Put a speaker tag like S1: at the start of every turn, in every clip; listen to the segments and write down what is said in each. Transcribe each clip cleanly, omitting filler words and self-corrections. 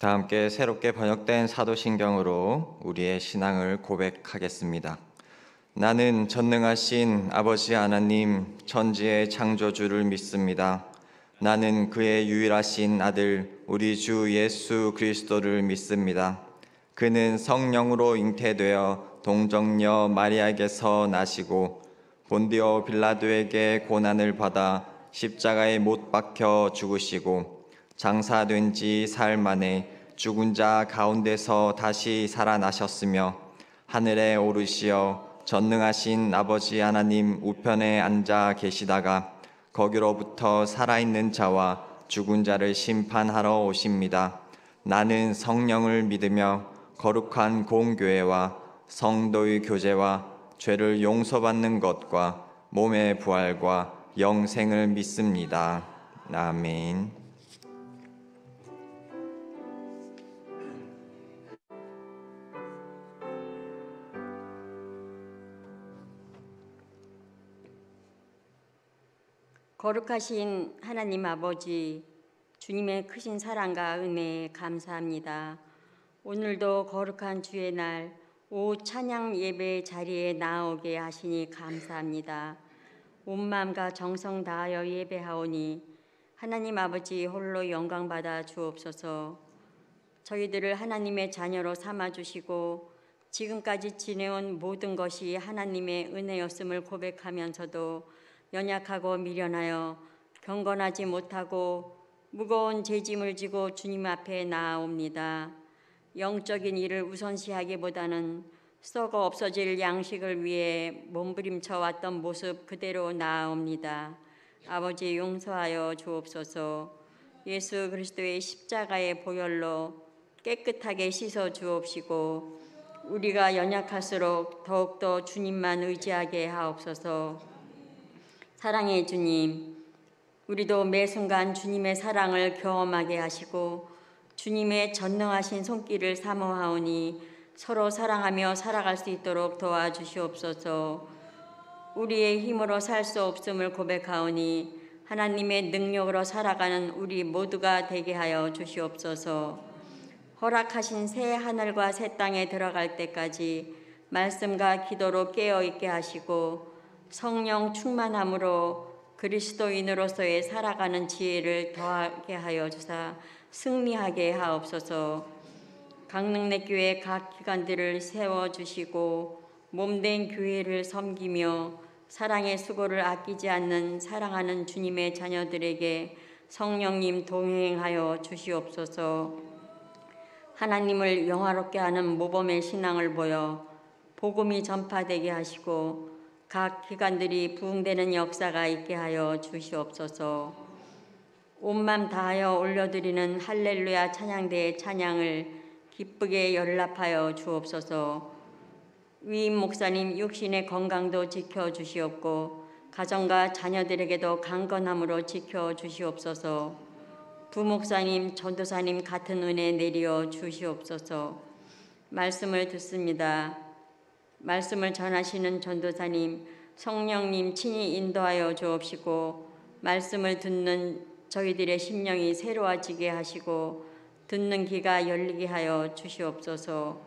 S1: 다 함께 새롭게 번역된 사도신경으로 우리의 신앙을 고백하겠습니다. 나는 전능하신 아버지 하나님 천지의 창조주를 믿습니다. 나는 그의 유일하신 아들 우리 주 예수 그리스도를 믿습니다. 그는 성령으로 잉태되어 동정녀 마리아에게서 나시고 본디오 빌라도에게 고난을 받아 십자가에 못 박혀 죽으시고 장사된 지 사흘 만에 죽은 자 가운데서 다시 살아나셨으며 하늘에 오르시어 전능하신 아버지 하나님 우편에 앉아 계시다가 거기로부터 살아있는 자와 죽은 자를 심판하러 오십니다. 나는 성령을 믿으며 거룩한 공교회와 성도의 교제와 죄를 용서받는 것과 몸의 부활과 영생을 믿습니다. 아멘.
S2: 거룩하신 하나님 아버지, 주님의 크신 사랑과 은혜에 감사합니다. 오늘도 거룩한 주의 날 오후 찬양 예배 자리에 나오게 하시니 감사합니다. 온 마음과 정성 다하여 예배하오니 하나님 아버지 홀로 영광 받아 주옵소서. 저희들을 하나님의 자녀로 삼아주시고 지금까지 지내온 모든 것이 하나님의 은혜였음을 고백하면서도 연약하고 미련하여 경건하지 못하고 무거운 죄짐을 지고 주님 앞에 나아옵니다. 영적인 일을 우선시하기보다는 썩어 없어질 양식을 위해 몸부림쳐 왔던 모습 그대로 나아옵니다. 아버지 용서하여 주옵소서. 예수 그리스도의 십자가의 보혈로 깨끗하게 씻어 주옵시고 우리가 연약할수록 더욱더 주님만 의지하게 하옵소서. 사랑의 주님, 우리도 매 순간 주님의 사랑을 경험하게 하시고 주님의 전능하신 손길을 사모하오니 서로 사랑하며 살아갈 수 있도록 도와주시옵소서. 우리의 힘으로 살 수 없음을 고백하오니 하나님의 능력으로 살아가는 우리 모두가 되게 하여 주시옵소서. 허락하신 새 하늘과 새 땅에 들어갈 때까지 말씀과 기도로 깨어있게 하시고 성령 충만함으로 그리스도인으로서의 살아가는 지혜를 더하게 하여 주사 승리하게 하옵소서. 강릉내교회 각 기관들을 세워주시고 몸된 교회를 섬기며 사랑의 수고를 아끼지 않는 사랑하는 주님의 자녀들에게 성령님 동행하여 주시옵소서. 하나님을 영화롭게 하는 모범의 신앙을 보여 복음이 전파되게 하시고 각 기관들이 부흥되는 역사가 있게 하여 주시옵소서. 온맘 다하여 올려드리는 할렐루야 찬양대의 찬양을 기쁘게 연락하여 주옵소서. 위임 목사님 육신의 건강도 지켜주시옵고 가정과 자녀들에게도 강건함으로 지켜주시옵소서. 부목사님, 전도사님 같은 은혜 내려 주시옵소서. 말씀을 듣습니다. 말씀을 전하시는 전도사님, 성령님 친히 인도하여 주옵시고 말씀을 듣는 저희들의 심령이 새로워지게 하시고 듣는 귀가 열리게 하여 주시옵소서.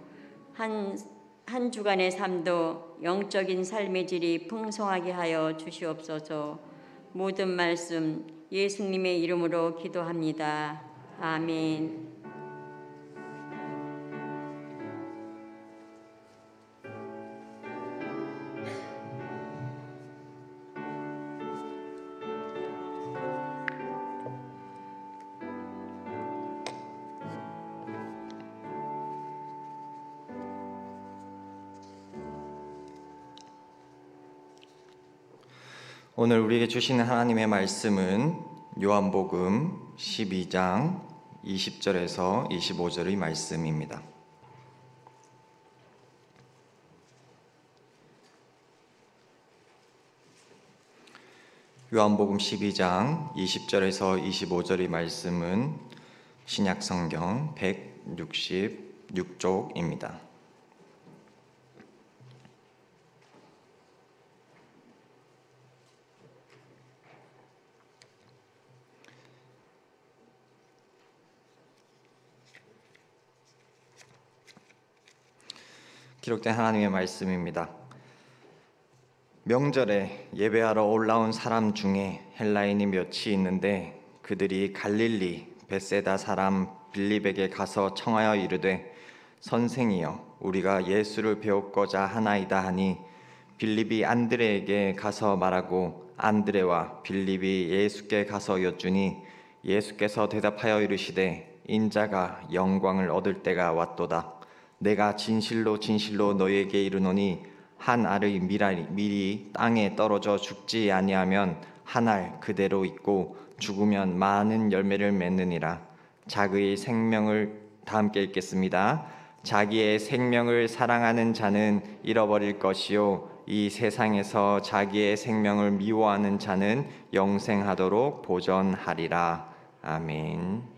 S2: 한 주간의 삶도 영적인 삶의 질이 풍성하게 하여 주시옵소서. 모든 말씀 예수님의 이름으로 기도합니다. 아멘.
S1: 오늘 우리에게 주시는 하나님의 말씀은 요한복음 12장 20절에서 25절의 말씀입니다. 요한복음 12장 20절에서 25절의 말씀은 신약성경 166쪽입니다. 기록된 하나님의 말씀입니다. 명절에 예배하러 올라온 사람 중에 헬라인이 몇이 있는데 그들이 갈릴리 벳세다 사람 빌립에게 가서 청하여 이르되 선생이여 우리가 예수를 배웠고자 하나이다 하니 빌립이 안드레에게 가서 말하고 안드레와 빌립이 예수께 가서 여쭈니 예수께서 대답하여 이르시되 인자가 영광을 얻을 때가 왔도다. 내가 진실로 진실로 너희에게 이르노니 한 알의 밀이 땅에 떨어져 죽지 아니하면 한 알 그대로 있고 죽으면 많은 열매를 맺느니라. 자기의 생명을 다 함께 읽겠습니다. 자기의 생명을 사랑하는 자는 잃어버릴 것이요 이 세상에서 자기의 생명을 미워하는 자는 영생하도록 보전하리라. 아멘.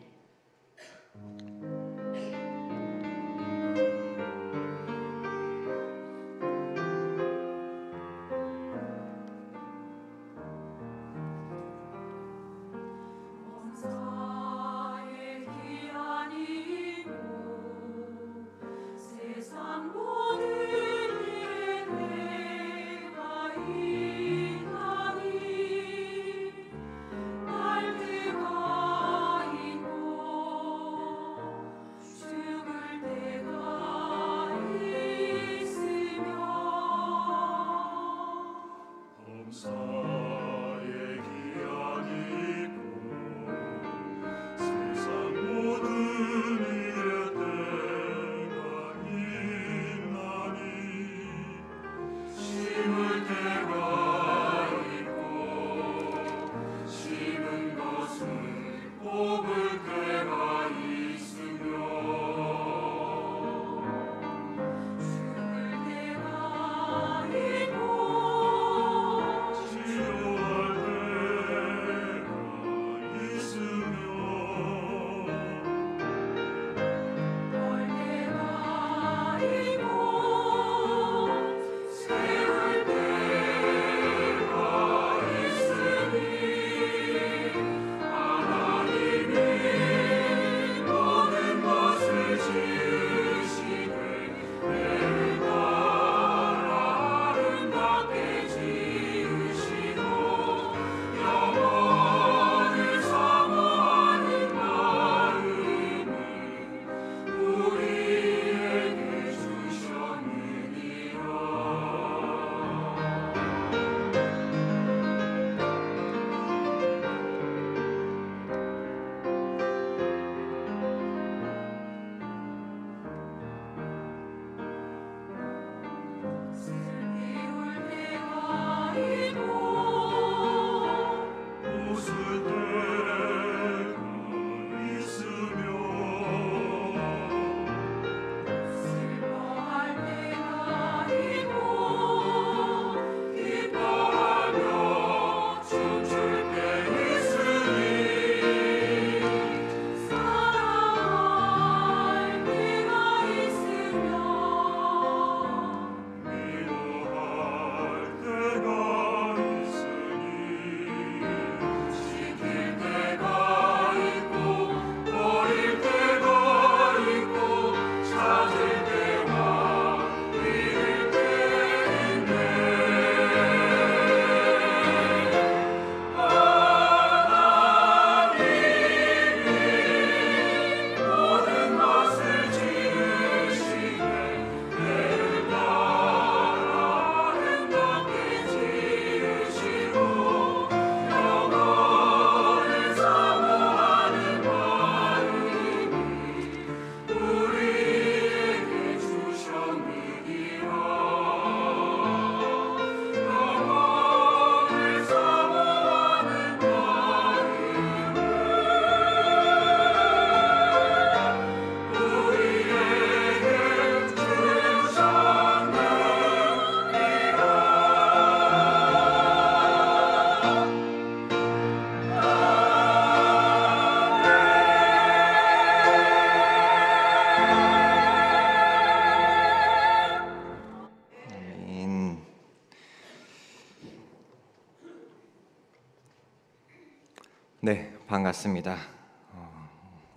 S1: 네, 반갑습니다.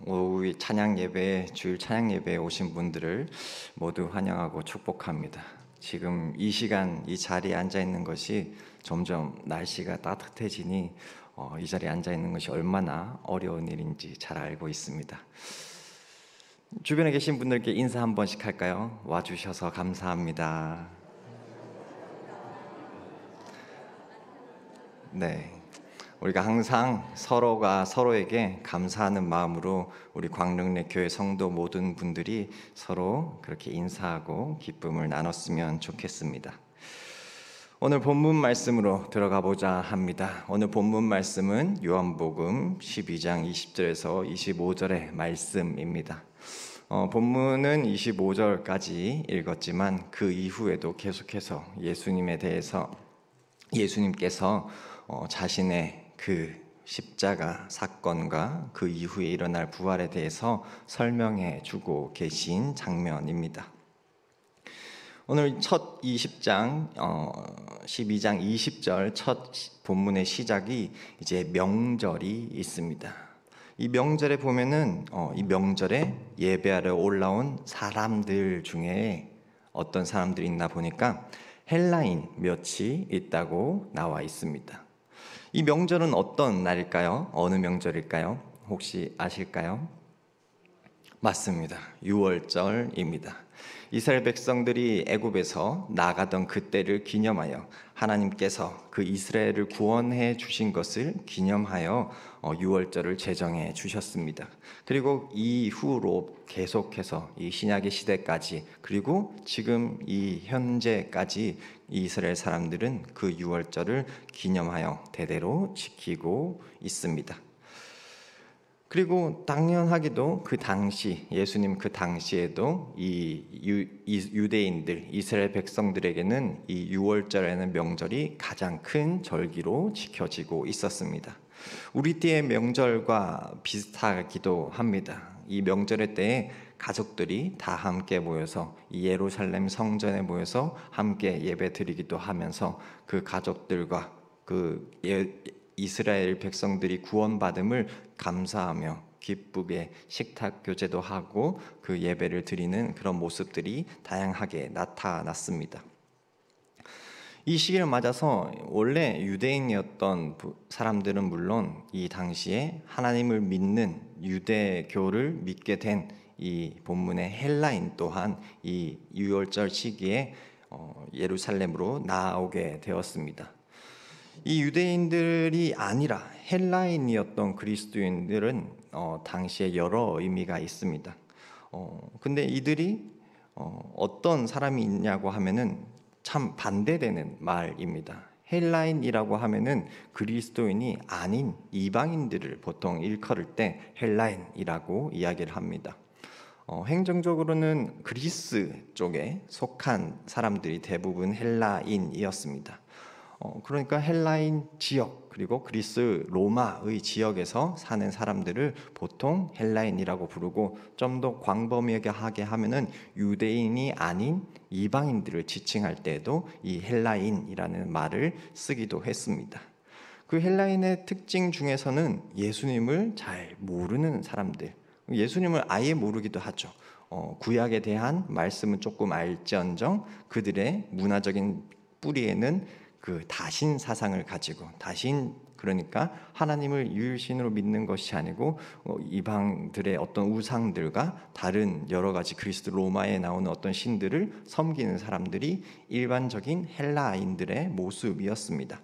S1: 오후 찬양 예배, 주일 찬양 예배에 오신 분들을 모두 환영하고 축복합니다. 지금 이 시간 이 자리에 앉아 있는 것이 점점 날씨가 따뜻해지니 이 자리에 앉아 있는 것이 얼마나 어려운 일인지 잘 알고 있습니다. 주변에 계신 분들께 인사 한 번씩 할까요? 와주셔서 감사합니다. 네. 우리가 항상 서로가 서로에게 감사하는 마음으로 우리 광릉내 교회 성도 모든 분들이 서로 그렇게 인사하고 기쁨을 나눴으면 좋겠습니다. 오늘 본문 말씀으로 들어가 보자 합니다. 오늘 본문 말씀은 요한복음 12장 20절에서 25절의 말씀입니다. 본문은 25절까지 읽었지만 그 이후에도 계속해서 예수님께서 자신의 그 십자가 사건과 그 이후에 일어날 부활에 대해서 설명해 주고 계신 장면입니다. 오늘 첫 12장 20절 첫 본문의 시작이 이제 명절이 있습니다. 이 명절에 보면은 이 명절에 예배하러 올라온 사람들 중에 어떤 사람들이 있나 보니까 헬라인 몇이 있다고 나와 있습니다. 이 명절은 어떤 날일까요? 어느 명절일까요? 혹시 아실까요? 맞습니다. 유월절입니다. 이스라엘 백성들이 애굽에서 나가던 그때를 기념하여 하나님께서 그 이스라엘을 구원해 주신 것을 기념하여 유월절을 제정해 주셨습니다. 그리고 이후로 계속해서 이 신약의 시대까지 그리고 지금 이 현재까지 이스라엘 사람들은 그 유월절을 기념하여 대대로 지키고 있습니다. 그리고 당연하게도 그 당시 예수님 그 당시에도 이 유대인들 이스라엘 백성들에게는 이 유월절에는 명절이 가장 큰 절기로 지켜지고 있었습니다. 우리 때의 명절과 비슷하기도 합니다. 이 명절의 때에 가족들이 다 함께 모여서 이 예루살렘 성전에 모여서 함께 예배드리기도 하면서 그 가족들과 이스라엘 백성들이 구원받음을 감사하며 기쁘게 식탁 교제도 하고 그 예배를 드리는 그런 모습들이 다양하게 나타났습니다. 이 시기를 맞아서 원래 유대인이었던 사람들은 물론 이 당시에 하나님을 믿는 유대교를 믿게 된 이 본문의 헬라인 또한 이 유월절 시기에 예루살렘으로 나오게 되었습니다. 이 유대인들이 아니라 헬라인이었던 그리스도인들은 당시에 여러 의미가 있습니다. 근데 이들이 어떤 사람이 있냐고 하면은 참 반대되는 말입니다. 헬라인이라고 하면은 그리스도인이 아닌 이방인들을 보통 일컬을 때 헬라인이라고 이야기를 합니다. 행정적으로는 그리스 쪽에 속한 사람들이 대부분 헬라인이었습니다. 그러니까 헬라인 지역 그리고 그리스 로마의 지역에서 사는 사람들을 보통 헬라인이라고 부르고 좀 더 광범위하게 하면은 유대인이 아닌 이방인들을 지칭할 때에도 이 헬라인이라는 말을 쓰기도 했습니다. 그 헬라인의 특징 중에서는 예수님을 잘 모르는 사람들, 예수님을 아예 모르기도 하죠. 구약에 대한 말씀은 조금 알지언정 그들의 문화적인 뿌리에는 그 다신 사상을 가지고 그러니까 하나님을 유일신으로 믿는 것이 아니고 이방들의 어떤 우상들과 다른 여러 가지 그리스 로마에 나오는 어떤 신들을 섬기는 사람들이 일반적인 헬라인들의 모습이었습니다.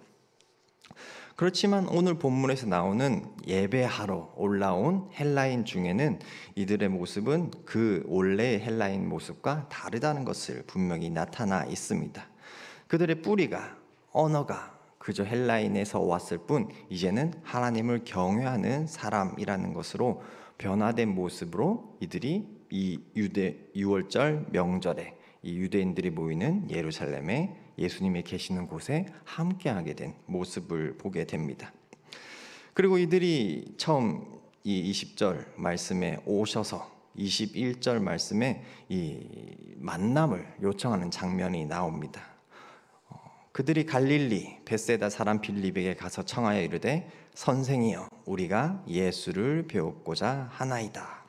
S1: 그렇지만 오늘 본문에서 나오는 예배하러 올라온 헬라인 중에는 이들의 모습은 그 원래의 헬라인 모습과 다르다는 것을 분명히 나타나 있습니다. 그들의 뿌리가 언어가 그저 헬라인에서 왔을 뿐 이제는 하나님을 경외하는 사람이라는 것으로 변화된 모습으로 이들이 이 유월절 명절에 이 유대인들이 모이는 예루살렘에 예수님이 계시는 곳에 함께하게 된 모습을 보게 됩니다. 그리고 이들이 처음 이 20절 말씀에 오셔서 21절 말씀에 이 만남을 요청하는 장면이 나옵니다. 그들이 갈릴리 벳세다 사람 빌립에게 가서 청하여 이르되 선생이여 우리가 예수를 배우고자 하나이다.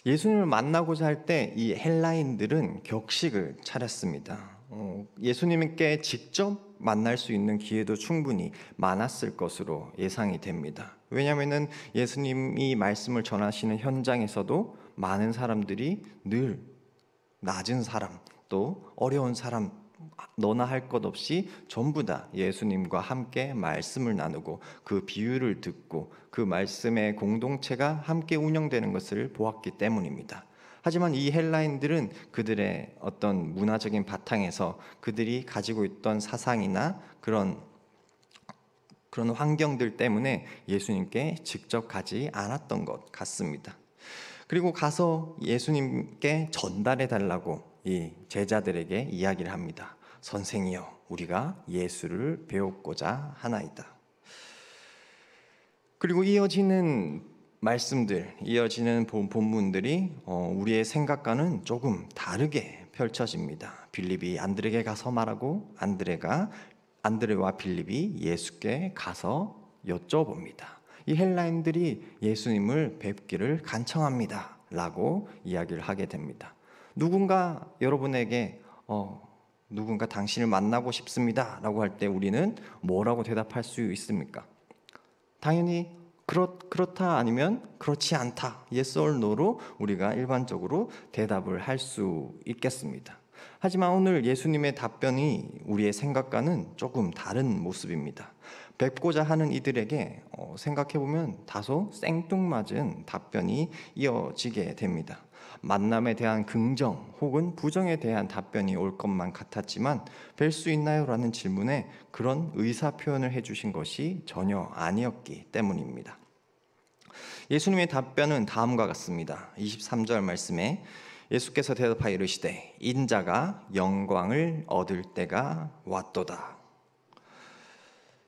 S1: 예수님을 만나고자 할 때 이 헬라인들은 격식을 차렸습니다. 예수님께 직접 만날 수 있는 기회도 충분히 많았을 것으로 예상이 됩니다. 왜냐하면 예수님이 말씀을 전하시는 현장에서도 많은 사람들이 늘 낮은 사람 또 어려운 사람 너나 할 것 없이 전부 다 예수님과 함께 말씀을 나누고 그 비유를 듣고 그 말씀의 공동체가 함께 운영되는 것을 보았기 때문입니다. 하지만 이 헬라인들은 그들의 어떤 문화적인 바탕에서 그들이 가지고 있던 사상이나 그런 환경들 때문에 예수님께 직접 가지 않았던 것 같습니다. 그리고 가서 예수님께 전달해 달라고 이 제자들에게 이야기를 합니다. 선생이여 우리가 예수를 배우고자 하나이다. 그리고 이어지는 말씀들, 이어지는 본문들이 우리의 생각과는 조금 다르게 펼쳐집니다. 빌립이 안드레에게 가서 말하고 안드레와 빌립이 예수께 가서 여쭤봅니다. 이 헬라인들이 예수님을 뵙기를 간청합니다 라고 이야기를 하게 됩니다. 누군가 여러분에게 누군가 당신을 만나고 싶습니다 라고 할 때 우리는 뭐라고 대답할 수 있습니까? 당연히 그렇다 아니면 그렇지 않다, yes or no로 우리가 일반적으로 대답을 할 수 있겠습니다. 하지만 오늘 예수님의 답변이 우리의 생각과는 조금 다른 모습입니다. 뵙고자 하는 이들에게 생각해보면 다소 생뚱맞은 답변이 이어지게 됩니다. 만남에 대한 긍정 혹은 부정에 대한 답변이 올 것만 같았지만 뵐 수 있나요? 라는 질문에 그런 의사표현을 해주신 것이 전혀 아니었기 때문입니다. 예수님의 답변은 다음과 같습니다. 23절 말씀에 예수께서 대답하여 이르시되 인자가 영광을 얻을 때가 왔도다.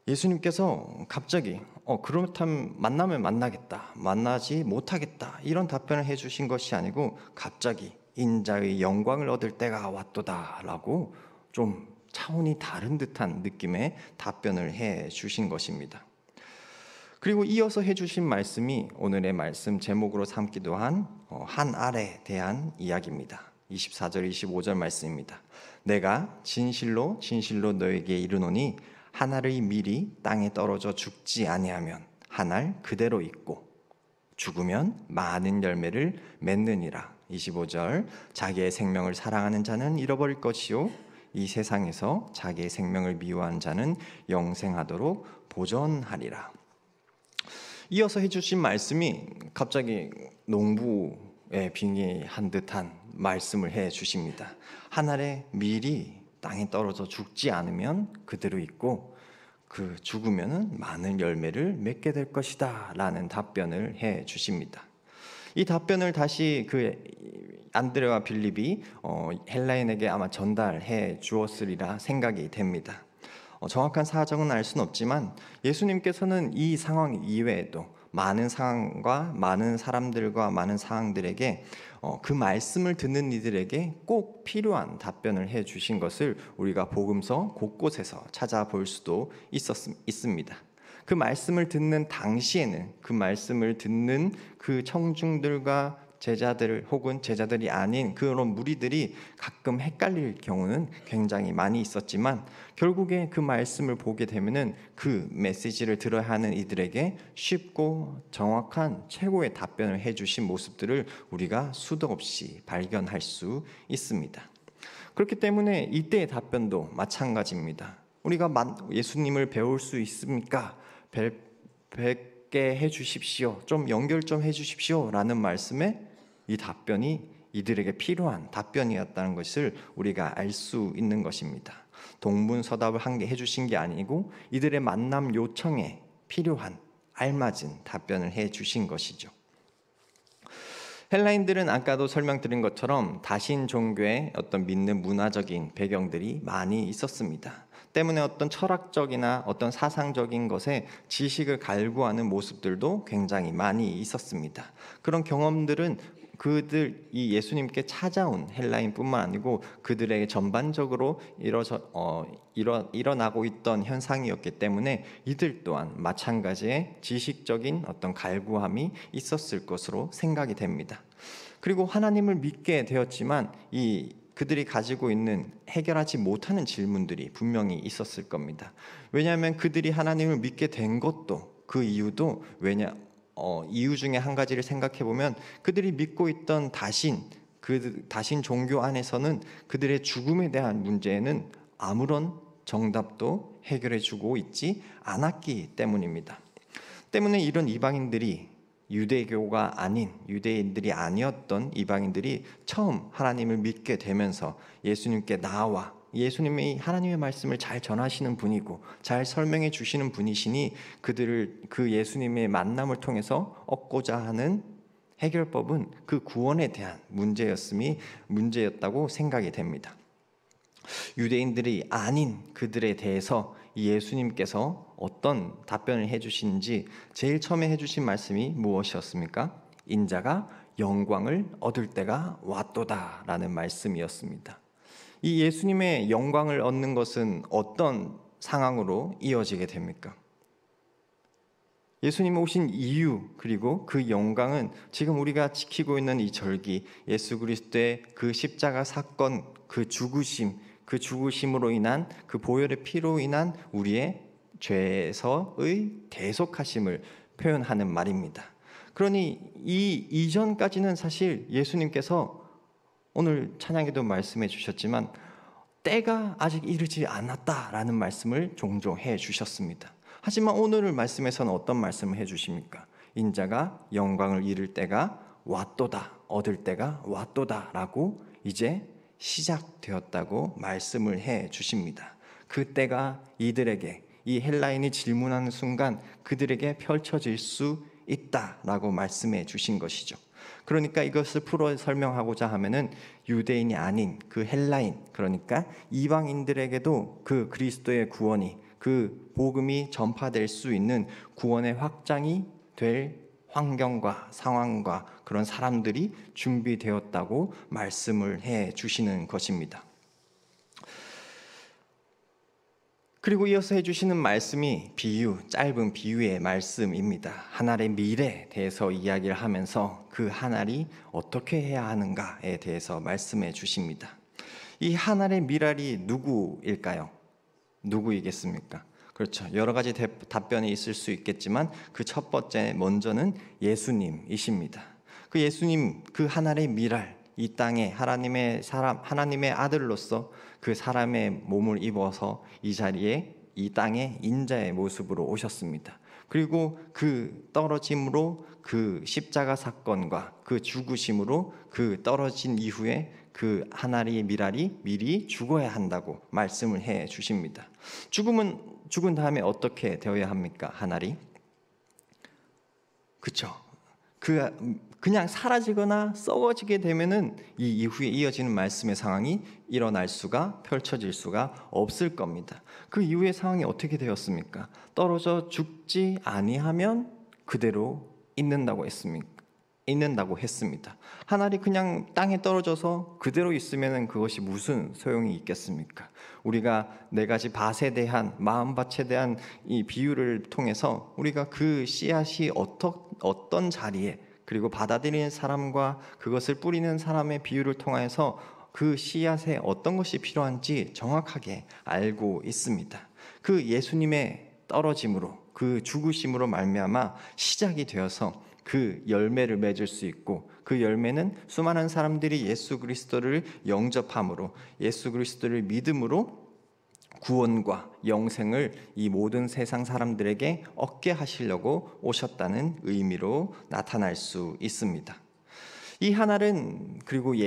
S1: 예수님께서 갑자기 그렇다면 만나면 만나겠다, 만나지 못하겠다 이런 답변을 해주신 것이 아니고 갑자기 인자의 영광을 얻을 때가 왔도다 라고 좀 차원이 다른 듯한 느낌의 답변을 해주신 것입니다. 그리고 이어서 해주신 말씀이 오늘의 말씀 제목으로 삼기도 한 알에 대한 이야기입니다. 24절 25절 말씀입니다. 내가 진실로 진실로 너에게 이르노니 한 알의 밀이 땅에 떨어져 죽지 아니하면 한 알 그대로 있고 죽으면 많은 열매를 맺느니라. 25절 자기의 생명을 사랑하는 자는 잃어버릴 것이요 이 세상에서 자기의 생명을 미워하는 자는 영생하도록 보존하리라. 이어서 해주신 말씀이 갑자기 농부에 빙의한 듯한 말씀을 해주십니다. 한 알의 밀이 땅에 떨어져 죽지 않으면 그대로 있고 그 죽으면 많은 열매를 맺게 될 것이다 라는 답변을 해주십니다. 이 답변을 다시 그 안드레와 빌립이 헬라인에게 아마 전달해 주었으리라 생각이 됩니다. 정확한 사정은 알 수는 없지만 예수님께서는 이 상황 이외에도 많은 상황과 많은 사람들과 많은 상황들에게 그 말씀을 듣는 이들에게 꼭 필요한 답변을 해주신 것을 우리가 복음서 곳곳에서 찾아볼 수도 있습니다. 그 말씀을 듣는 당시에는 그 말씀을 듣는 그 청중들과 제자들 혹은 제자들이 아닌 그런 무리들이 가끔 헷갈릴 경우는 굉장히 많이 있었지만 결국에 그 말씀을 보게 되면은 그 메시지를 들어야 하는 이들에게 쉽고 정확한 최고의 답변을 해주신 모습들을 우리가 수도 없이 발견할 수 있습니다. 그렇기 때문에 이때의 답변도 마찬가지입니다. 우리가 예수님을 배울 수 있습니까? 뵙게 해주십시오. 좀 연결 좀 해주십시오. 라는 말씀에 이 답변이 이들에게 필요한 답변이었다는 것을 우리가 알 수 있는 것입니다. 동문서답을 한 게 해주신 게 아니고 이들의 만남 요청에 필요한 알맞은 답변을 해주신 것이죠. 헬라인들은 아까도 설명드린 것처럼 다신 종교의 어떤 믿는 문화적인 배경들이 많이 있었습니다. 때문에 어떤 철학적이나 어떤 사상적인 것에 지식을 갈구하는 모습들도 굉장히 많이 있었습니다. 그런 경험들은 이 예수님께 찾아온 헬라인뿐만 아니고 그들에게 전반적으로 일어나고 있던 현상이었기 때문에 이들 또한 마찬가지의 지식적인 어떤 갈구함이 있었을 것으로 생각이 됩니다. 그리고 하나님을 믿게 되었지만 그들이 가지고 있는 해결하지 못하는 질문들이 분명히 있었을 겁니다. 왜냐하면 그들이 하나님을 믿게 된 것도 그 이유도 이유 중에 한 가지를 생각해 보면 그들이 믿고 있던 그 다신 종교 안에서는 그들의 죽음에 대한 문제에는 아무런 정답도 해결해 주고 있지 않았기 때문입니다. 때문에 이런 이방인들이 유대교가 아닌 유대인들이 아니었던 이방인들이 처음 하나님을 믿게 되면서 예수님께 나와 예수님이 하나님의 말씀을 잘 전하시는 분이고 잘 설명해 주시는 분이시니 그 예수님의 만남을 통해서 얻고자 하는 해결법은 그 구원에 대한 문제였다고 생각이 됩니다. 유대인들이 아닌 그들에 대해서 예수님께서 어떤 답변을 해주시는지 제일 처음에 해주신 말씀이 무엇이었습니까? 인자가 영광을 얻을 때가 왔도다 라는 말씀이었습니다. 이 예수님의 영광을 얻는 것은 어떤 상황으로 이어지게 됩니까? 예수님 오신 이유 그리고 그 영광은 지금 우리가 지키고 있는 이 절기, 예수 그리스도의 그 십자가 사건, 그 죽으심으로 인한 그 보혈의 피로 인한 우리의 죄에서의 대속하심을 표현하는 말입니다. 그러니 이 이전까지는 사실 예수님께서 오늘 찬양에도 말씀해 주셨지만 때가 아직 이르지 않았다라는 말씀을 종종 해 주셨습니다. 하지만 오늘 말씀에서는 어떤 말씀을 해 주십니까? 인자가 영광을 이룰 때가 왔도다, 얻을 때가 왔도다 라고 이제 시작되었다고 말씀을 해 주십니다. 그 때가 이들에게 이 헬라인이 질문하는 순간 그들에게 펼쳐질 수 있다라고 말씀해 주신 것이죠. 그러니까 이것을 풀어 설명하고자 하면은 유대인이 아닌 그 헬라인, 그러니까 이방인들에게도 그 그리스도의 구원이, 그 복음이 전파될 수 있는 구원의 확장이 될 환경과 상황과 그런 사람들이 준비되었다고 말씀을 해 주시는 것입니다. 그리고 이어서 해주시는 말씀이 짧은 비유의 말씀입니다. 한 알의 밀에 대해서 이야기를 하면서 그 한 알이 어떻게 해야 하는가에 대해서 말씀해 주십니다. 이 한 알의 밀알이 누구일까요? 누구이겠습니까? 그렇죠. 여러 가지 답변이 있을 수 있겠지만 그 첫 번째 먼저는 예수님이십니다. 그 예수님, 그 한 알의 밀알, 이 땅에 하나님의 아들로서 그 사람의 몸을 입어서 이 자리에 이 땅에 인자의 모습으로 오셨습니다. 그리고 그 떨어짐으로 그 십자가 사건과 그 죽으심으로 그 떨어진 이후에 그 한 알의 밀알이 미리 죽어야 한다고 말씀을 해 주십니다. 죽은 다음에 어떻게 되어야 합니까? 한 알이? 그렇죠. 그냥 사라지거나 썩어지게 되면은 이 이후에 이어지는 말씀의 상황이 펼쳐질 수가 없을 겁니다. 그 이후의 상황이 어떻게 되었습니까? 떨어져 죽지 아니하면 그대로 있는다고 했습니다. 한 알이 그냥 땅에 떨어져서 그대로 있으면 그것이 무슨 소용이 있겠습니까? 우리가 네 가지 밭에 대한 마음밭에 대한 이 비유를 통해서 우리가 그 씨앗이 어떤 자리에 그리고 받아들이는 사람과 그것을 뿌리는 사람의 비유를 통해서 그 씨앗에 어떤 것이 필요한지 정확하게 알고 있습니다. 그 예수님의 떨어짐으로 그 죽으심으로 말미암아 시작이 되어서 그 열매를 맺을 수 있고 그 열매는 수많은 사람들이 예수 그리스도를 영접함으로 예수 그리스도를 믿음으로 구원과 영생을 이 모든 세상 사람들에게 얻게 하시려고 오셨다는 의미로 나타날 수 있습니다. 이 하나는 그리고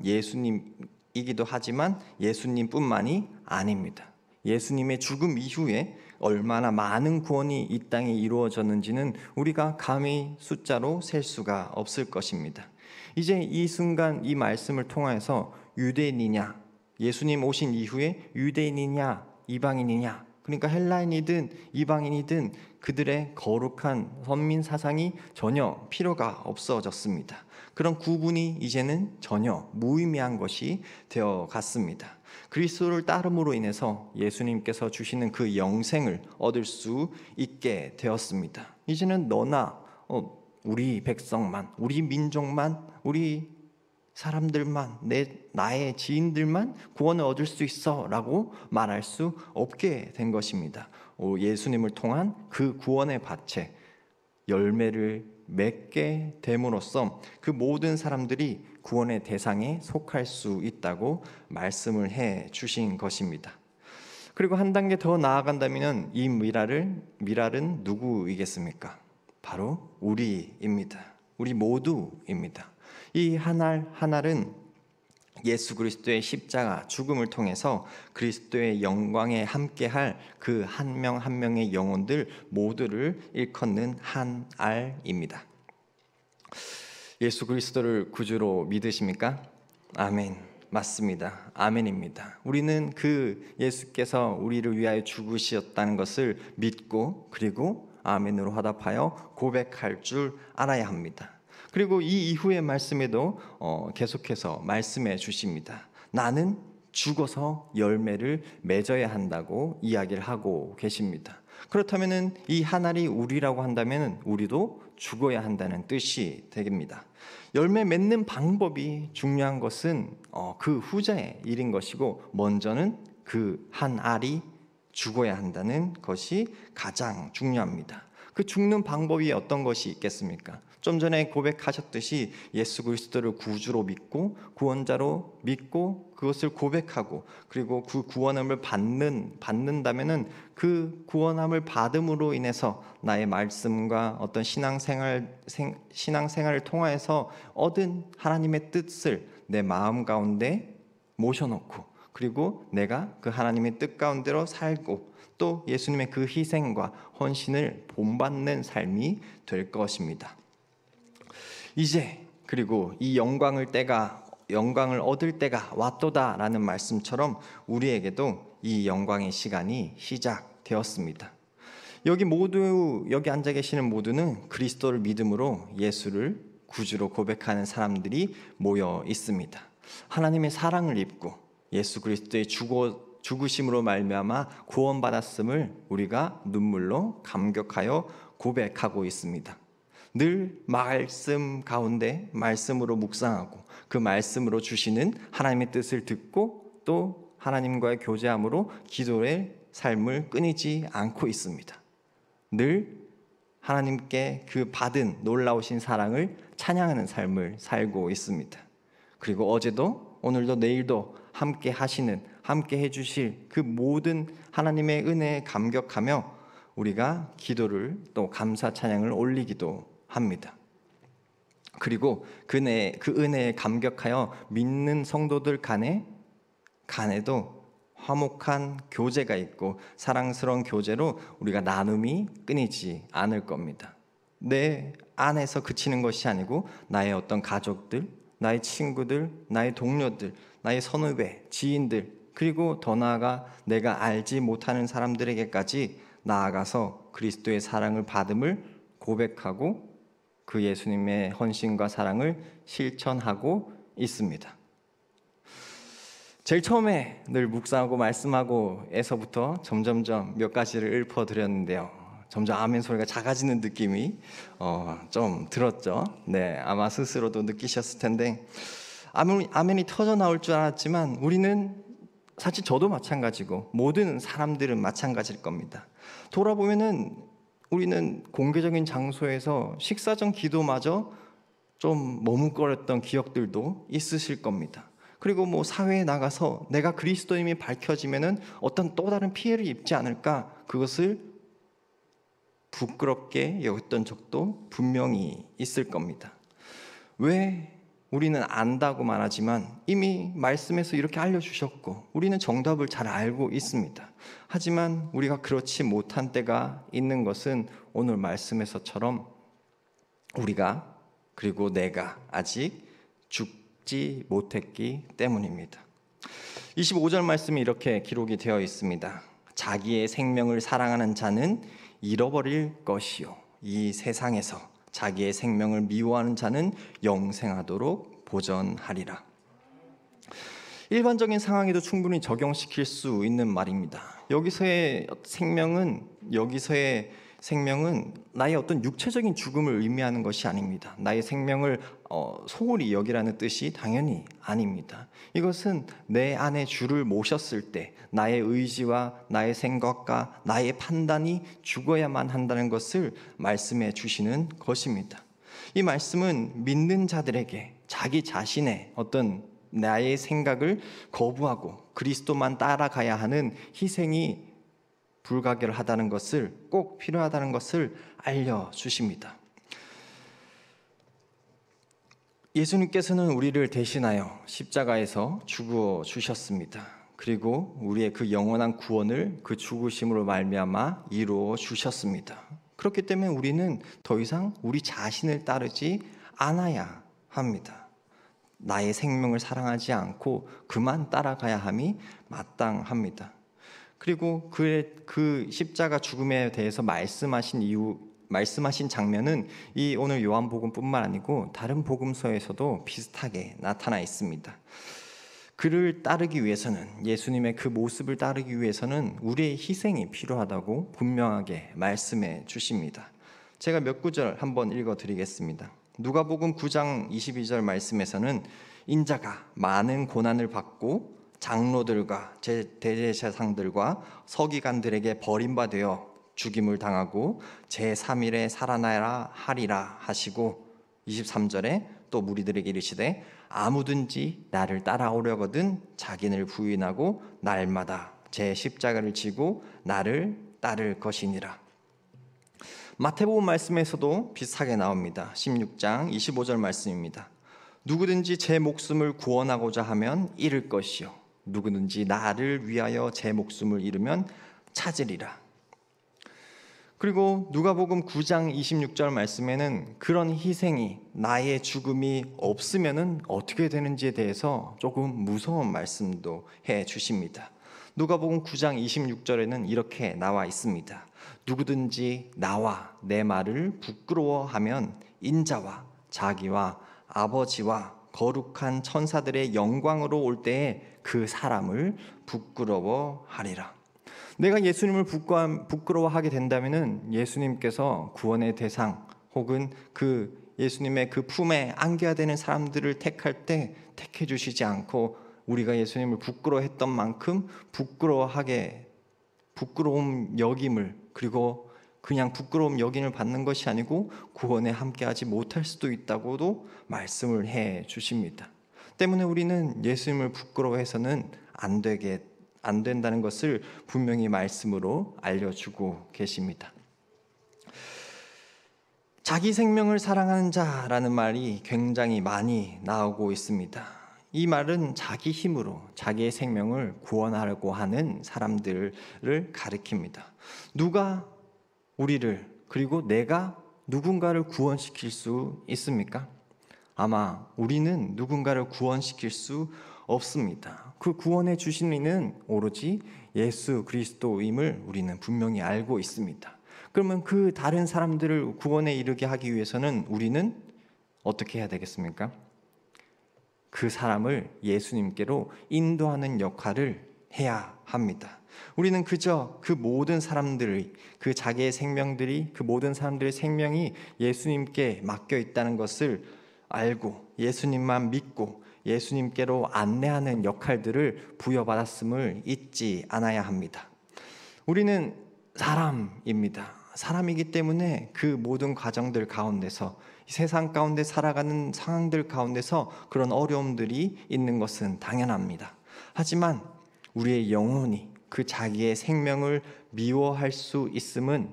S1: 예수님이기도 하지만 예수님뿐만이 아닙니다. 예수님의 죽음 이후에 얼마나 많은 구원이 이 땅에 이루어졌는지는 우리가 감히 숫자로 셀 수가 없을 것입니다. 이제 이 순간 이 말씀을 통해서 유대인이냐, 예수님 오신 이후에 유대인이냐, 이방인이냐 그러니까 헬라인이든 이방인이든 그들의 거룩한 선민 사상이 전혀 필요가 없어졌습니다. 그런 구분이 이제는 전혀 무의미한 것이 되어 갔습니다. 그리스도를 따름으로 인해서 예수님께서 주시는 그 영생을 얻을 수 있게 되었습니다. 이제는 너나 우리 백성만, 우리 민족만, 우리 사람들만, 나의 지인들만 구원을 얻을 수 있어 라고 말할 수 없게 된 것입니다. 예수님을 통한 그 구원의 밭에 열매를 맺게 됨으로써 그 모든 사람들이 구원의 대상에 속할 수 있다고 말씀을 해 주신 것입니다. 그리고 한 단계 더 나아간다면 이 미랄은 누구이겠습니까? 바로 우리입니다. 우리 모두입니다. 이 하늘은 예수 그리스도의 십자가 죽음을 통해서 그리스도의 영광에 함께할 그 한 명 한 명의 영혼들 모두를 일컫는 한 알입니다. 예수 그리스도를 구주로 믿으십니까? 아멘. 맞습니다. 아멘입니다. 우리는 그 예수께서 우리를 위하여 죽으셨다는 것을 믿고 그리고 아멘으로 화답하여 고백할 줄 알아야 합니다. 그리고 이 이후의 말씀에도 계속해서 말씀해 주십니다. 나는 죽어서 열매를 맺어야 한다고 이야기를 하고 계십니다. 그렇다면 이 하늘이 우리라고 한다면 우리도 죽어야 한다는 뜻이 됩니다. 열매 맺는 방법이 중요한 것은 그 후자의 일인 것이고 먼저는 그 한 알이 죽어야 한다는 것이 가장 중요합니다. 그 죽는 방법이 어떤 것이 있겠습니까? 좀 전에 고백하셨듯이 예수 그리스도를 구주로 믿고 구원자로 믿고 그것을 고백하고 그리고 그 구원함을 받는다면은 그 구원함을 받음으로 인해서 나의 말씀과 어떤 신앙생활을 통하여서 얻은 하나님의 뜻을 내 마음 가운데 모셔놓고 그리고 내가 그 하나님의 뜻 가운데로 살고 또 예수님의 그 희생과 헌신을 본받는 삶이 될 것입니다. 이제 그리고 이 영광을 얻을 때가 왔도다라는 말씀처럼 우리에게도 이 영광의 시간이 시작되었습니다. 여기 앉아 계시는 모두는 그리스도를 믿음으로 예수를 구주로 고백하는 사람들이 모여 있습니다. 하나님의 사랑을 입고 예수 그리스도의 죽으심으로 말미암아 구원받았음을 우리가 눈물로 감격하여 고백하고 있습니다. 늘 말씀 가운데 말씀으로 묵상하고 그 말씀으로 주시는 하나님의 뜻을 듣고 또 하나님과의 교제함으로 기도의 삶을 끊이지 않고 있습니다. 늘 하나님께 그 받은 놀라우신 사랑을 찬양하는 삶을 살고 있습니다. 그리고 어제도 오늘도 내일도 함께 해주실 그 모든 하나님의 은혜에 감격하며 우리가 기도를 또 감사 찬양을 올리기도 합니다. 그리고 그 은혜에 감격하여 믿는 성도들 간에도 화목한 교제가 있고 사랑스러운 교제로 우리가 나눔이 끊이지 않을 겁니다. 내 안에서 그치는 것이 아니고 나의 어떤 가족들, 나의 친구들, 나의 동료들, 나의 선후배, 지인들 그리고 더 나아가 내가 알지 못하는 사람들에게까지 나아가서 그리스도의 사랑을 받음을 고백하고 그 예수님의 헌신과 사랑을 실천하고 있습니다. 제일 처음에 늘 묵상하고 말씀하고 에서부터 점점점 몇 가지를 읊어드렸는데요. 점점 아멘 소리가 작아지는 느낌이 좀 들었죠. 네, 아마 스스로도 느끼셨을 텐데 아멘이 터져 나올 줄 알았지만 우리는 사실 저도 마찬가지고 모든 사람들은 마찬가지일 겁니다. 돌아보면은 우리는 공개적인 장소에서 식사 전 기도마저 좀 머뭇거렸던 기억들도 있으실 겁니다. 그리고 사회에 나가서 내가 그리스도임이 밝혀지면은 어떤 또 다른 피해를 입지 않을까 그것을 부끄럽게 여겼던 적도 분명히 있을 겁니다. 왜 우리는 안다고 말하지만 이미 말씀에서 이렇게 알려주셨고 우리는 정답을 잘 알고 있습니다. 하지만 우리가 그렇지 못한 때가 있는 것은 오늘 말씀에서처럼 우리가 그리고 내가 아직 죽지 못했기 때문입니다. 25절 말씀이 이렇게 기록이 되어 있습니다. 자기의 생명을 사랑하는 자는 잃어버릴 것이요 이 세상에서 자기의 생명을 미워하는 자는 영생하도록 보전하리라. 일반적인 상황에도 충분히 적용시킬 수 있는 말입니다. 여기서의 생명은 나의 어떤 육체적인 죽음을 의미하는 것이 아닙니다. 나의 생명을 소홀히 여기라는 뜻이 당연히 아닙니다. 이것은 내 안에 주를 모셨을 때 나의 의지와 나의 생각과 나의 판단이 죽어야만 한다는 것을 말씀해 주시는 것입니다. 이 말씀은 믿는 자들에게 자기 자신의 어떤 나의 생각을 거부하고 그리스도만 따라가야 하는 희생이 불가결하다는 것을, 꼭 필요하다는 것을 알려주십니다. 예수님께서는 우리를 대신하여 십자가에서 죽어 주셨습니다. 그리고 우리의 그 영원한 구원을 그 죽으심으로 말미암아 이루어 주셨습니다. 그렇기 때문에 우리는 더 이상 우리 자신을 따르지 않아야 합니다. 나의 생명을 사랑하지 않고 그만 따라가야 함이 마땅합니다. 그리고 그 십자가 죽음에 대해서 말씀하신 장면은 이 오늘 요한복음뿐만 아니고 다른 복음서에서도 비슷하게 나타나 있습니다. 그를 따르기 위해서는, 예수님의 그 모습을 따르기 위해서는 우리의 희생이 필요하다고 분명하게 말씀해 주십니다. 제가 몇 구절 한번 읽어드리겠습니다. 누가복음 9장 22절 말씀에서는 인자가 많은 고난을 받고 장로들과 대제사장들과 서기관들에게 버림받아 죽임을 당하고 제3일에 살아나야 하리라 하시고, 23절에 또 무리들에게 이르시되 아무든지 나를 따라오려거든 자기를 부인하고 날마다 제 십자가를 지고 나를 따를 것이니라. 마태복음 말씀에서도 비슷하게 나옵니다. 16장 25절 말씀입니다. 누구든지 제 목숨을 구원하고자 하면 잃을 것이요 누구든지 나를 위하여 제 목숨을 잃으면 찾으리라. 그리고 누가복음 9장 26절 말씀에는 그런 희생이, 나의 죽음이 없으면은 어떻게 되는지에 대해서 조금 무서운 말씀도 해 주십니다. 누가복음 9장 26절에는 이렇게 나와 있습니다. 누구든지 나와 내 말을 부끄러워하면 인자와 자기와 아버지와 거룩한 천사들의 영광으로 올 때에 그 사람을 부끄러워하리라. 내가 예수님을 부끄러워하게 된다면은 예수님께서 구원의 대상 혹은 그 예수님의 그 품에 안겨야 되는 사람들을 택할 때 택해 주시지 않고 우리가 예수님을 부끄러워했던 만큼 부끄러움 여김을, 그리고 그냥 부끄러움 여김을 받는 것이 아니고 구원에 함께하지 못할 수도 있다고도 말씀을 해 주십니다. 때문에 우리는 예수님을 부끄러워해서는 안 된다는 것을 분명히 말씀으로 알려주고 계십니다. 자기 생명을 사랑하는 자라는 말이 굉장히 많이 나오고 있습니다. 이 말은 자기 힘으로 자기의 생명을 구원하려고 하는 사람들을 가리킵니다. 누가 우리를, 그리고 내가 누군가를 구원시킬 수 있습니까? 아마 우리는 누군가를 구원시킬 수 없습니다. 그 구원해 주신 이는 오로지 예수 그리스도임을 우리는 분명히 알고 있습니다. 그러면 그 다른 사람들을 구원에 이르게 하기 위해서는 우리는 어떻게 해야 되겠습니까? 그 사람을 예수님께로 인도하는 역할을 해야 합니다. 우리는 그저 그 모든 사람들의, 그 자기의 생명들이, 그 모든 사람들의 생명이 예수님께 맡겨 있다는 것을 알고 예수님만 믿고 예수님께로 안내하는 역할들을 부여받았음을 잊지 않아야 합니다. 우리는 사람입니다. 사람이기 때문에 그 모든 과정들 가운데서, 세상 가운데 살아가는 상황들 가운데서 그런 어려움들이 있는 것은 당연합니다. 하지만 우리의 영혼이 그 자기의 생명을 미워할 수 있음은,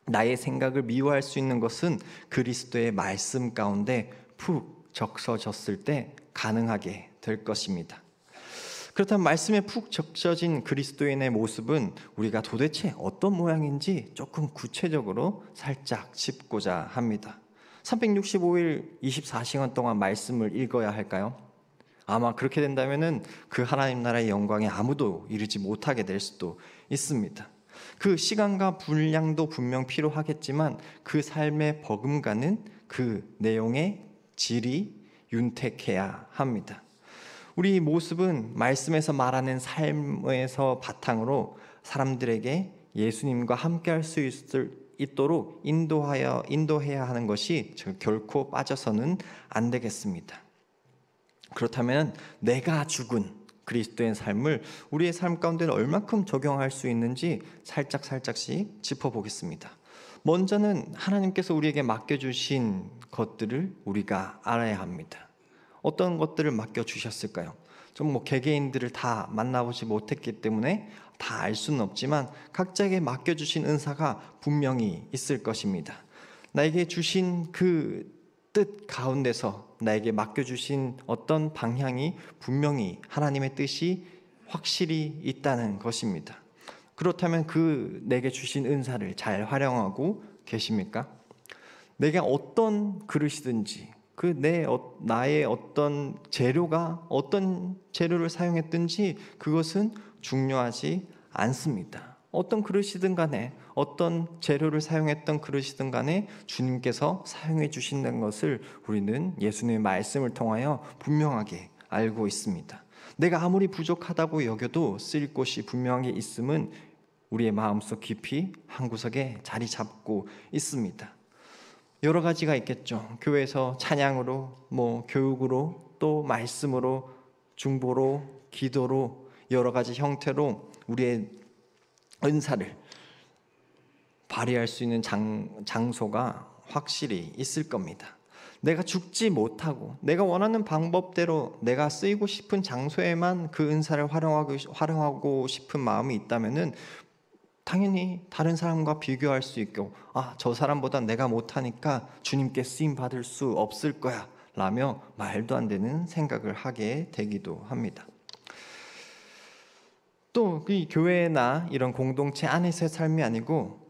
S1: 나의 생각을 미워할 수 있는 것은 그리스도의 말씀 가운데 푹 적셔졌을 때 가능하게 될 것입니다. 그렇다면 말씀에 푹 적셔진 그리스도인의 모습은 우리가 도대체 어떤 모양인지 조금 구체적으로 살짝 짚고자 합니다. 365일 24시간 동안 말씀을 읽어야 할까요? 아마 그렇게 된다면은 그 하나님 나라의 영광에 아무도 이르지 못하게 될 수도 있습니다. 그 시간과 분량도 분명 필요하겠지만 그 삶의 버금가는 그 내용의 질이 윤택해야 합니다. 우리 모습은 말씀에서 말하는 삶에서 바탕으로 사람들에게 예수님과 함께할 수 있도록 인도해야 하는 것이 결코 빠져서는 안 되겠습니다. 그렇다면 내가 죽은 그리스도의 삶을 우리의 삶 가운데 얼마큼 적용할 수 있는지 살짝씩 짚어보겠습니다. 먼저는 하나님께서 우리에게 맡겨주신 것들을 우리가 알아야 합니다. 어떤 것들을 맡겨주셨을까요? 좀 개개인들을 다 만나보지 못했기 때문에 다 알 수는 없지만 각자에게 맡겨주신 은사가 분명히 있을 것입니다. 나에게 주신 그 뜻 가운데서 나에게 맡겨주신 어떤 방향이 분명히 하나님의 뜻이 확실히 있다는 것입니다. 그렇다면 그 내게 주신 은사를 잘 활용하고 계십니까? 내가 어떤 그릇이든지 나의 어떤 어떤 재료를 사용했든지 그것은 중요하지 않습니다. 어떤 그릇이든 간에 어떤 재료를 사용했던 그릇이든 간에 주님께서 사용해 주신다는 것을 우리는 예수님의 말씀을 통하여 분명하게 알고 있습니다. 내가 아무리 부족하다고 여겨도 쓰일 곳이 분명하게 있음은 우리의 마음속 깊이 한 구석에 자리 잡고 있습니다. 여러 가지가 있겠죠. 교회에서 찬양으로, 교육으로, 또 말씀으로, 중보로, 기도로 여러 가지 형태로 우리의 은사를 발휘할 수 있는 장소가 확실히 있을 겁니다. 내가 죽지 못하고 내가 원하는 방법대로 내가 쓰이고 싶은 장소에만 그 은사를 활용하고 싶은 마음이 있다면은 당연히 다른 사람과 비교할 수 있고 저 사람보다 내가 못하니까 주님께 쓰임 받을 수 없을 거야 라며 말도 안 되는 생각을 하게 되기도 합니다. 또 이 교회나 이런 공동체 안에서의 삶이 아니고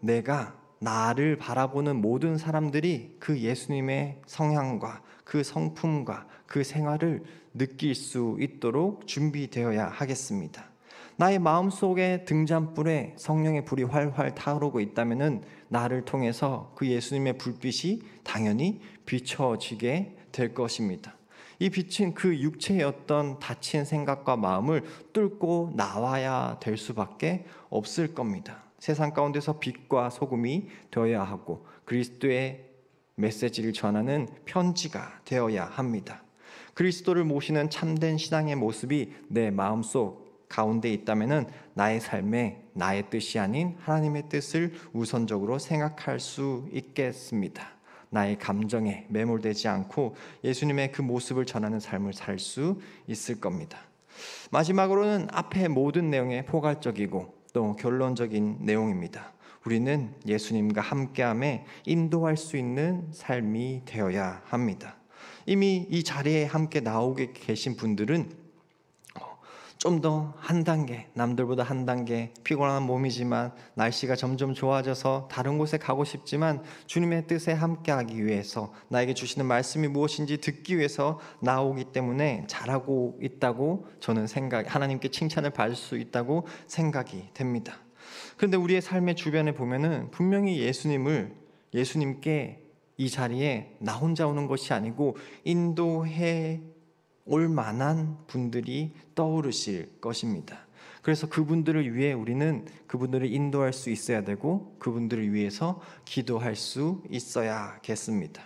S1: 나를 바라보는 모든 사람들이 그 예수님의 성향과 그 성품과 그 생활을 느낄 수 있도록 준비되어야 하겠습니다. 나의 마음속에 등잔불에 성령의 불이 활활 타오르고 있다면 나를 통해서 그 예수님의 불빛이 당연히 비춰지게 될 것입니다. 이 빛은 그 육체의 어떤 닫힌 생각과 마음을 뚫고 나와야 될 수밖에 없을 겁니다. 세상 가운데서 빛과 소금이 되어야 하고 그리스도의 메시지를 전하는 편지가 되어야 합니다. 그리스도를 모시는 참된 신앙의 모습이 내 마음속 가운데 있다면 나의 삶에 나의 뜻이 아닌 하나님의 뜻을 우선적으로 생각할 수 있겠습니다. 나의 감정에 매몰되지 않고 예수님의 그 모습을 전하는 삶을 살 수 있을 겁니다. 마지막으로는 앞의 모든 내용에 포괄적이고 또 결론적인 내용입니다. 우리는 예수님과 함께함에 인도할 수 있는 삶이 되어야 합니다. 이미 이 자리에 함께 나오게 계신 분들은 좀 더 한 단계, 남들보다 한 단계 피곤한 몸이지만 날씨가 점점 좋아져서 다른 곳에 가고 싶지만 주님의 뜻에 함께하기 위해서 나에게 주시는 말씀이 무엇인지 듣기 위해서 나오기 때문에 잘하고 있다고 저는 하나님께 칭찬을 받을 수 있다고 생각이 됩니다. 그런데 우리의 삶의 주변에 보면은 분명히 예수님께 이 자리에 나 혼자 오는 것이 아니고 인도해 올 만한 분들이 떠오르실 것입니다. 그래서 그분들을 위해 우리는 그분들을 인도할 수 있어야 되고 그분들을 위해서 기도할 수 있어야겠습니다.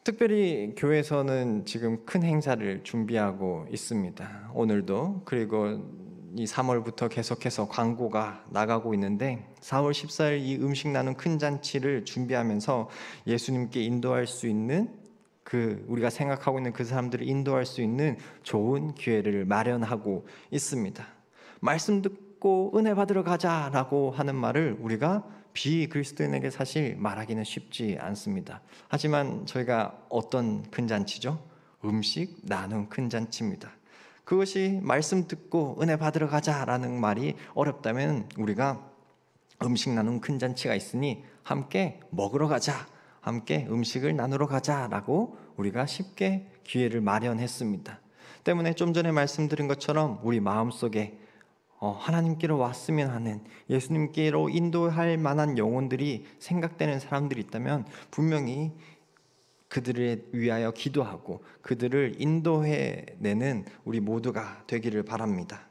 S1: 특별히 교회에서는 지금 큰 행사를 준비하고 있습니다. 오늘도 그리고 이 3월부터 계속해서 광고가 나가고 있는데 4월 14일 이 음식 나눔 큰 잔치를 준비하면서 예수님께 인도할 수 있는 우리가 생각하고 있는 그 사람들을 인도할 수 있는 좋은 기회를 마련하고 있습니다. 말씀 듣고 은혜 받으러 가자라고 하는 말을 우리가 비그리스도인에게 사실 말하기는 쉽지 않습니다. 하지만 저희가 어떤 큰 잔치죠? 음식 나눔 큰 잔치입니다. 그것이 말씀 듣고 은혜 받으러 가자라는 말이 어렵다면 우리가 음식 나눔 큰 잔치가 있으니 함께 먹으러 가자, 함께 음식을 나누러 가자라고 우리가 쉽게 기회를 마련했습니다. 때문에 좀 전에 말씀드린 것처럼 우리 마음속에 하나님께로 왔으면 하는, 예수님께로 인도할 만한 영혼들이 생각되는 사람들이 있다면 분명히 그들을 위하여 기도하고 그들을 인도해내는 우리 모두가 되기를 바랍니다.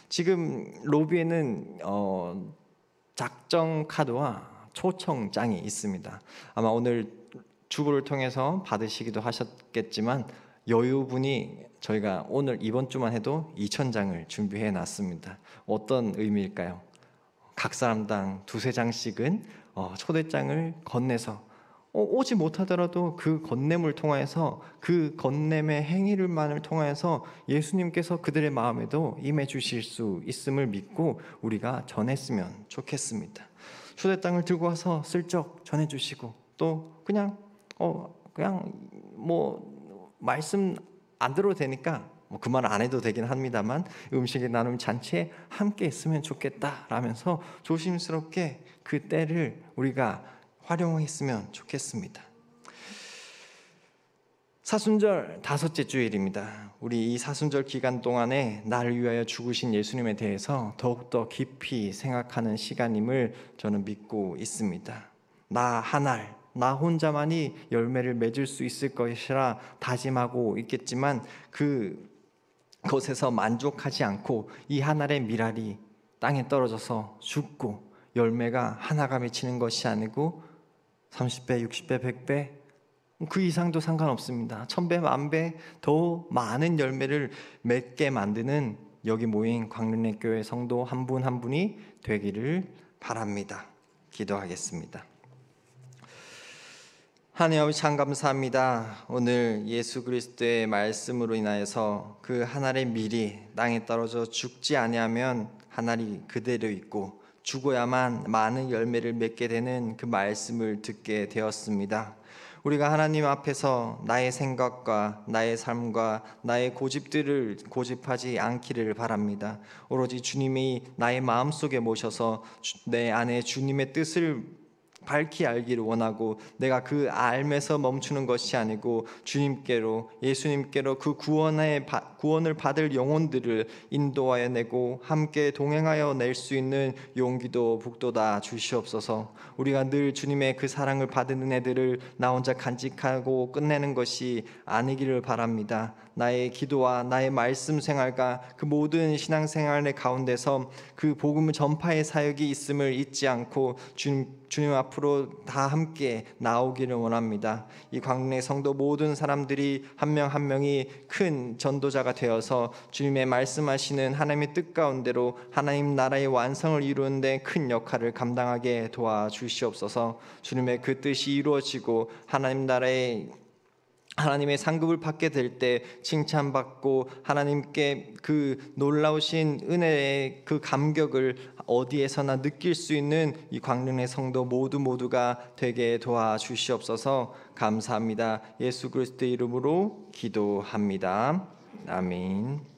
S1: 지금 로비에는 작정 카드와 초청장이 있습니다. 아마 오늘 주부를 통해서 받으시기도 하셨겠지만 여유분이 저희가 오늘 이번 주만 해도 2,000장을 준비해 놨습니다. 어떤 의미일까요? 각 사람당 두세 장씩은 초대장을 건네서 오지 못하더라도 그 건냄을 통하여서, 그 건냄의 행위를만을 통하여서 예수님께서 그들의 마음에도 임해 주실 수 있음을 믿고 우리가 전했으면 좋겠습니다. 초대장을 들고 와서 슬쩍 전해주시고, 또 그냥 말씀 안 들어도 되니까 그 말 안 해도 되긴 합니다만 음식을 나눔 잔치에 함께 했으면 좋겠다 라면서 조심스럽게 그 때를 우리가 활용했으면 좋겠습니다. 사순절 5째 주일입니다. 우리 이 사순절 기간 동안에 나를 위하여 죽으신 예수님에 대해서 더욱더 깊이 생각하는 시간임을 저는 믿고 있습니다. 나 혼자만이 열매를 맺을 수 있을 것이라 다짐하고 있겠지만 그것에서 만족하지 않고 이 한 알의 밀알이 땅에 떨어져서 죽고 열매가 하나가 맺히는 것이 아니고 30배, 60배, 100배 그 이상도 상관없습니다. 1000배, 10,000배 더 많은 열매를 맺게 만드는 여기 모인 광릉의 교회 성도 한 분 한 분이 되기를 바랍니다. 기도하겠습니다. 하나님 아버지 참 감사합니다. 오늘 예수 그리스도의 말씀으로 인하여서 그 한 알의 밀이 땅에 떨어져 죽지 아니하면 한 알이 그대로 있고 죽어야만 많은 열매를 맺게 되는 그 말씀을 듣게 되었습니다. 우리가 하나님 앞에서 나의 생각과 나의 삶과 나의 고집들을 고집하지 않기를 바랍니다. 오로지 주님이 나의 마음속에 모셔서 내 안에 주님의 뜻을 밝히 알기를 원하고, 내가 그 알면서 멈추는 것이 아니고 주님께로, 예수님께로 그 구원을 받을 영혼들을 인도하여 내고 함께 동행하여 낼 수 있는 용기도 북돋아 주시옵소서. 우리가 늘 주님의 그 사랑을 받은 은혜들을 나 혼자 간직하고 끝내는 것이 아니기를 바랍니다. 나의 기도와 나의 말씀 생활과 그 모든 신앙생활의 가운데서 그 복음을 전파의 사역이 있음을 잊지 않고 주님 앞으로 다 함께 나오기를 원합니다. 이 광릉의 성도 모든 사람들이 한 명 한 명이 큰 전도자가 되어서 주님의 말씀하시는 하나님의 뜻 가운데로 하나님 나라의 완성을 이루는 데 큰 역할을 감당하게 도와주시옵소서. 주님의 그 뜻이 이루어지고 하나님의 상급을 받게 될 때 칭찬받고 하나님께 그 놀라우신 은혜의 그 감격을 어디에서나 느낄 수 있는 이 광릉의 성도 모두가 되게 도와주시옵소서. 감사합니다. 예수 그리스도의 이름으로 기도합니다. 아멘.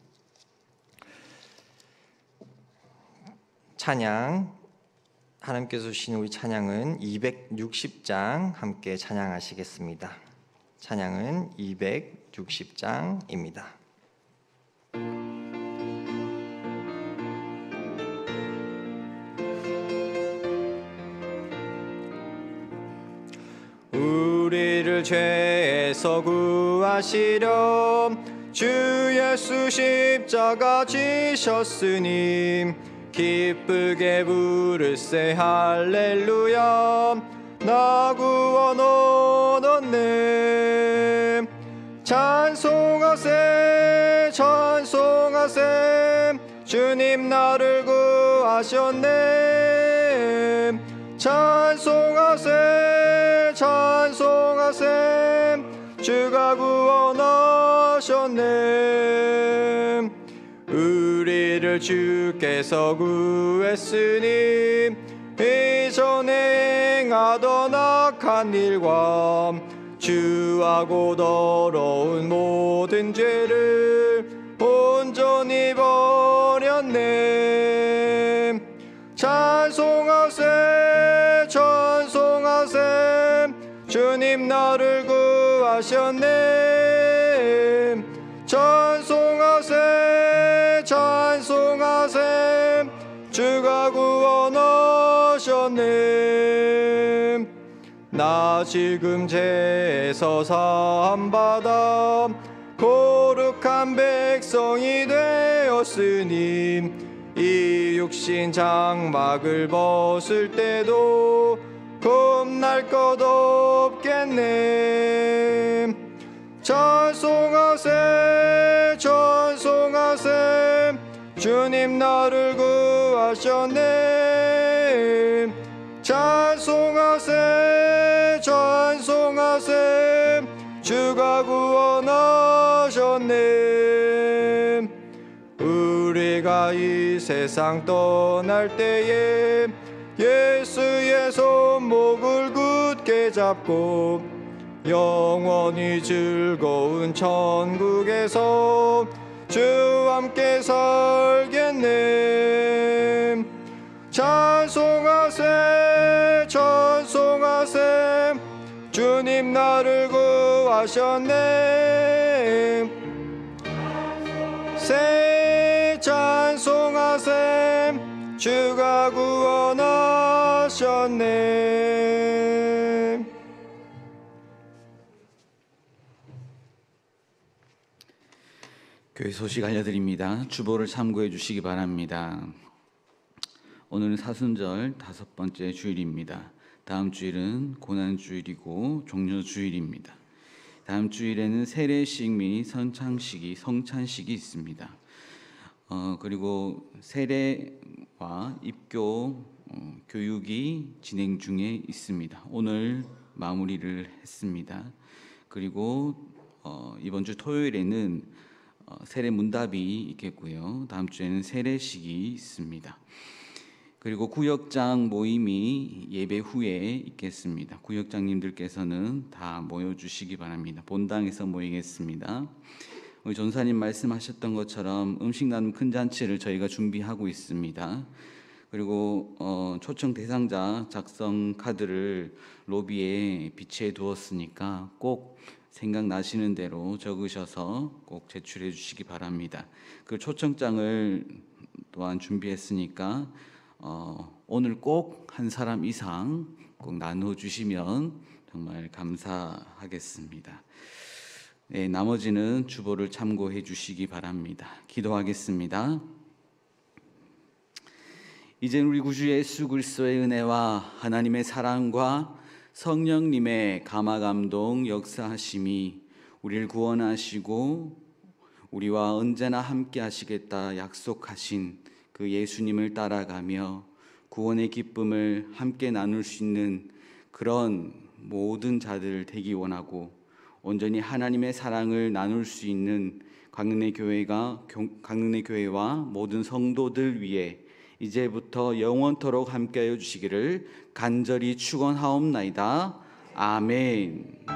S1: 찬양, 하나님께서 주신 우리 찬양은 260장 함께 찬양하시겠습니다. 찬양은 260장입니다. 우리를 죄에서 구하시려 주 예수 십자가 지셨으니 기쁘게 부르세 할렐루야. 나 구원 얻었네. 찬송하세 찬송하세 주님 나를 구하셨네. 찬송하세 찬송하세 주가 구원하셨네. 우리를 주께서 구했으니 이전에 행하던 악한 일과 주하고 더러운 모든 죄를 온전히 버렸네. 찬송하세 찬송하세 주님 나를 구하셨네. 찬송하세 찬송하세 주가 구원하셨네. 나 지금 죄에서 사함받아 거룩한 백성이 되었으니 이 육신 장막을 벗을 때도 겁날 것 없겠네. 찬송하세 찬송하세 주님 나를 구하셨네. 찬송하세 찬송하세 주가 구원하셨네. 우리가 이 세상 떠날 때에 예수의 손목을 굳게 잡고 영원히 즐거운 천국에서 주와 함께 살겠네. 찬송하세 찬송하세 주님 나를 구하셨네. 새 찬송하세 주가 구원하셨네.
S3: 교회 소식 알려드립니다. 주보를 참고해 주시기 바랍니다. 오늘은 사순절 5번째 주일입니다. 다음 주일은 고난주일이고 종료주일입니다. 다음 주일에는 세례식 및 성찬식이 있습니다. 그리고 세례와 입교 교육이 진행 중에 있습니다. 오늘 마무리를 했습니다. 그리고 이번 주 토요일에는 세례 문답이 있겠고요. 다음 주에는 세례식이 있습니다. 그리고 구역장 모임이 예배 후에 있겠습니다. 구역장님들께서는 다 모여주시기 바랍니다. 본당에서 모이겠습니다. 우리 전사님 말씀하셨던 것처럼 음식 나눔 큰 잔치를 저희가 준비하고 있습니다. 그리고 초청 대상자 작성 카드를 로비에 비치해 두었으니까 꼭 생각나시는 대로 적으셔서 꼭 제출해 주시기 바랍니다. 그 초청장을 또한 준비했으니까 오늘 꼭 한 사람 이상 꼭 나눠주시면 정말 감사하겠습니다. 네, 나머지는 주보를 참고해 주시기 바랍니다. 기도하겠습니다. 이제 우리 구주 예수 그리스도의 은혜와 하나님의 사랑과 성령님의 감화감동 역사하심이 우리를 구원하시고 우리와 언제나 함께 하시겠다 약속하신 그 예수님을 따라가며 구원의 기쁨을 함께 나눌 수 있는 그런 모든 자들 되기 원하고 온전히 하나님의 사랑을 나눌 수 있는 강릉내 교회와 모든 성도들 위해 이제부터 영원토록 함께하여 주시기를 간절히 축원하옵나이다. 아멘.